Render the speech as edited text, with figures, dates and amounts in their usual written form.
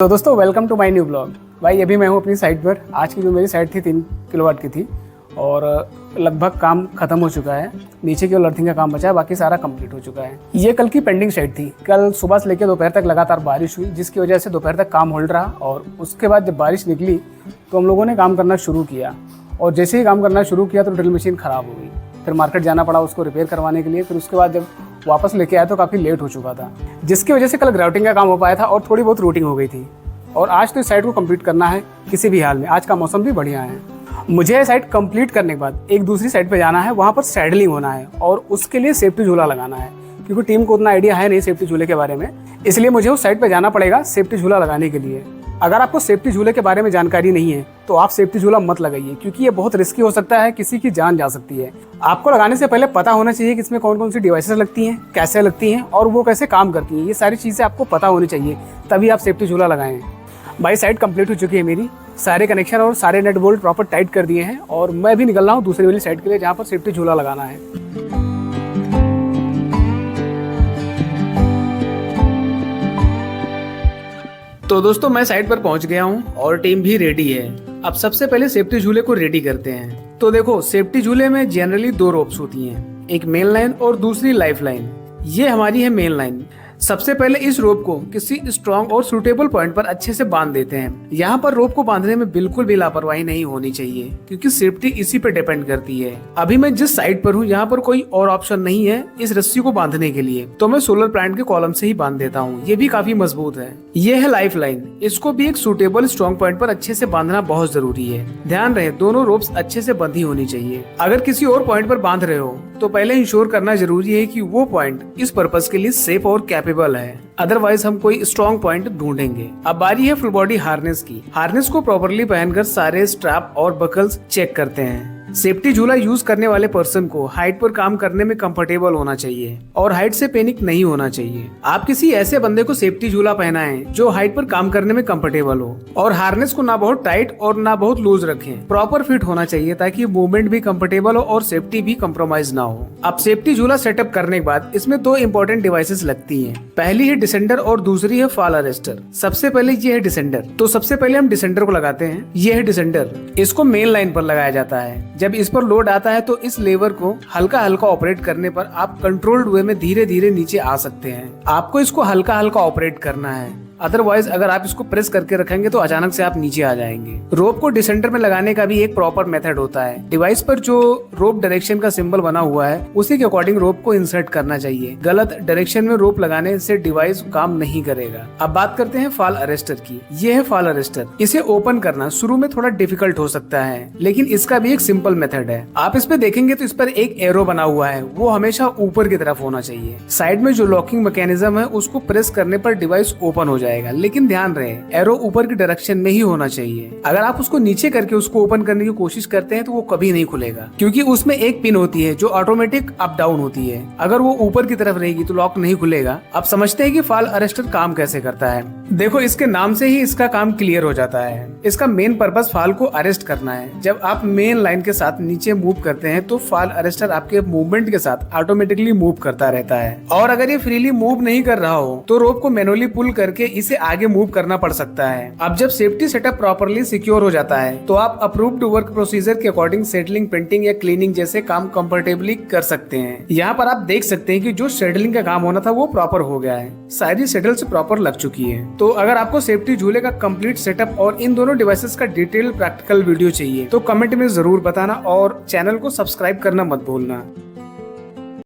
तो दोस्तों welcome to my new blog. भाई अभी मैं हूँ अपनी साइट पर। आज की जो मेरी साइट थी 3 किलोवाट की थी और लगभग काम खत्म हो चुका है। नीचे की ओर अर्थिंग का काम बचा है, बाकी सारा कंप्लीट हो चुका है। ये कल की पेंडिंग साइट थी। कल सुबह से लेकर दोपहर तक लगातार बारिश हुई, जिसकी वजह से दोपहर तक काम होल्ड रहा और उसके बाद जब बारिश निकली तो हम लोगों ने काम करना शुरू किया। और जैसे ही काम करना शुरू किया तो ड्रिल मशीन ख़राब हो गई। फिर मार्केट जाना पड़ा उसको रिपेयर करवाने के लिए। फिर उसके बाद जब वापस लेके आया तो काफ़ी लेट हो चुका था, जिसकी वजह से कल ग्राउटिंग का काम हो पाया था और थोड़ी बहुत रूटिंग हो गई थी। और आज तो इस साइट को कंप्लीट करना है किसी भी हाल में। आज का मौसम भी बढ़िया है। मुझे ये साइट कंप्लीट करने के बाद एक दूसरी साइट पे जाना है, वहाँ पर सैडलिंग होना है और उसके लिए सेफ्टी झूला लगाना है, क्योंकि टीम को उतना आइडिया है नहीं सेफ्टी झूले के बारे में। इसलिए मुझे उस साइट पे जाना पड़ेगा सेफ्टी झूला लगाने के लिए। अगर आपको सेफ्टी झूले के बारे में जानकारी नहीं है तो आप सेफ्टी झूला मत लगाइए, क्योंकि ये बहुत रिस्की हो सकता है, किसी की जान जा सकती है। आपको लगाने से पहले पता होना चाहिए कि इसमें कौन कौन सी डिवाइसेस लगती हैं, कैसे लगती हैं और वो कैसे काम करती हैं। ये सारी चीज़ें आपको पता होनी चाहिए, तभी आप सेफ्टी झूला लगाएं। भाई साइट कंप्लीट हो चुकी है मेरी। सारे कनेक्शन और सारे नट बोल्ट प्रॉपर टाइट कर दिए हैं और मैं भी निकल रहा हूँ दूसरी वाली साइट के लिए, जहाँ पर सेफ्टी झूला लगाना है। तो दोस्तों मैं साइट पर पहुंच गया हूं और टीम भी रेडी है। अब सबसे पहले सेफ्टी झूले को रेडी करते हैं। तो देखो, सेफ्टी झूले में जनरली 2 रोप्स होती हैं, एक मेन लाइन और दूसरी लाइफ लाइन। ये हमारी है मेन लाइन। सबसे पहले इस रोप को किसी स्ट्रॉन्ग और सूटेबल पॉइंट पर अच्छे से बांध देते हैं। यहाँ पर रोप को बांधने में बिल्कुल भी लापरवाही नहीं होनी चाहिए, क्योंकि सेफ्टी इसी पे डिपेंड करती है। अभी मैं जिस साइड पर हूँ यहाँ पर कोई और ऑप्शन नहीं है इस रस्सी को बांधने के लिए, तो मैं सोलर प्लांट के कॉलम से ही बांध देता हूँ। ये भी काफी मजबूत है। ये है लाइफ लाइन। इसको भी एक सूटेबल स्ट्रॉन्ग पॉइंट पर अच्छे से बांधना बहुत जरूरी है। ध्यान रहे दोनों रोप्स अच्छे से बंधी होनी चाहिए। अगर किसी और पॉइंट पर बांध रहे हो तो पहले इंश्योर करना जरूरी है कि वो पॉइंट इस पर्पस के लिए सेफ और कैपेबल है, अदरवाइज हम कोई स्ट्रॉन्ग पॉइंट ढूंढेंगे। अब बारी है फुल बॉडी हार्नेस की। हार्नेस को प्रॉपरली पहनकर सारे स्ट्रैप और बकल्स चेक करते हैं। सेफ्टी झूला यूज करने वाले पर्सन को हाइट पर काम करने में कंफर्टेबल होना चाहिए और हाइट से पैनिक नहीं होना चाहिए। आप किसी ऐसे बंदे को सेफ्टी झूला पहनाएं जो हाइट पर काम करने में कंफर्टेबल हो, और हार्नेस को ना बहुत टाइट और ना बहुत लूज रखें। प्रॉपर फिट होना चाहिए ताकि मूवमेंट भी कंफर्टेबल हो और सेफ्टी भी कम्प्रोमाइज ना हो। अब सेफ्टी झूला सेटअप करने के बाद इसमें 2 इंपॉर्टेंट डिवाइसेस लगती हैं। पहली है डिसेंडर और दूसरी है फॉल अरेस्टर। सबसे पहले ये है डिसेंडर। तो सबसे पहले हम डिसेंडर को लगाते हैं। ये है डिसेंडर। इसको मेन लाइन पर लगाया जाता है। जब इस पर लोड आता है तो इस लेवर को हल्का हल्का ऑपरेट करने पर आप कंट्रोल्ड वे में धीरे धीरे नीचे आ सकते हैं। आपको इसको हल्का हल्का ऑपरेट करना है, अदरवाइज अगर आप इसको प्रेस करके रखेंगे तो अचानक से आप नीचे आ जाएंगे। रोप को डिसेंडर में लगाने का भी एक प्रॉपर मेथड होता है। डिवाइस पर जो रोप डायरेक्शन का सिंबल बना हुआ है उसी के अकॉर्डिंग रोप को इंसर्ट करना चाहिए। गलत डायरेक्शन में रोप लगाने से डिवाइस काम नहीं करेगा। अब बात करते हैं फॉल अरेस्टर की। ये है फॉल अरेस्टर। इसे ओपन करना शुरू में थोड़ा डिफिकल्ट हो सकता है, लेकिन इसका भी एक सिंपल मेथड है। आप इस पे देखेंगे तो इस पर एक एरो बना हुआ है, वो हमेशा ऊपर की तरफ होना चाहिए। साइड में जो लॉकिंग मैकेनिज्म है उसको प्रेस करने पर डिवाइस ओपन हो जाएगा, लेकिन ध्यान रहे एरो ऊपर की डायरेक्शन में ही होना चाहिए। अगर आप उसको नीचे करके उसको ओपन करने की कोशिश करते हैं तो वो कभी नहीं खुलेगा, क्योंकि उसमें एक पिन होती है जो ऑटोमेटिक अप डाउन होती है। अगर वो ऊपर की तरफ रहेगी तो लॉक नहीं खुलेगा। अब समझते हैं कि फॉल अरेस्टर काम कैसे करता है। देखो, इसके नाम से ही इसका काम क्लियर हो जाता है। इसका मेन पर्पस फॉल को अरेस्ट करना है। जब आप मेन लाइन के साथ नीचे मूव करते हैं तो फॉल अरेस्टर आपके मूवमेंट के साथ ऑटोमेटिकली मूव करता रहता है। और अगर ये फ्रीली मूव नहीं कर रहा हो तो रोप को मैनुअली पुल करके इसे आगे मूव करना पड़ सकता है। अब जब सेफ्टी सेटअप प्रॉपर्ली सिक्योर हो जाता है तो आप अप्रूव्ड वर्क प्रोसीजर के अकॉर्डिंग सेटलिंग, पेंटिंग या क्लीनिंग जैसे काम कंफर्टेबली कर सकते हैं। यहाँ पर आप देख सकते हैं कि जो शेडलिंग का काम होना था वो प्रॉपर हो गया है। सारी शेडल्स प्रॉपर लग चुकी है। तो अगर आपको सेफ्टी झूले का कंप्लीट सेटअप और इन दोनों डिवाइसेस का डिटेल प्रैक्टिकल वीडियो चाहिए तो कमेंट में जरूर बताना और चैनल को सब्सक्राइब करना मत भूलना।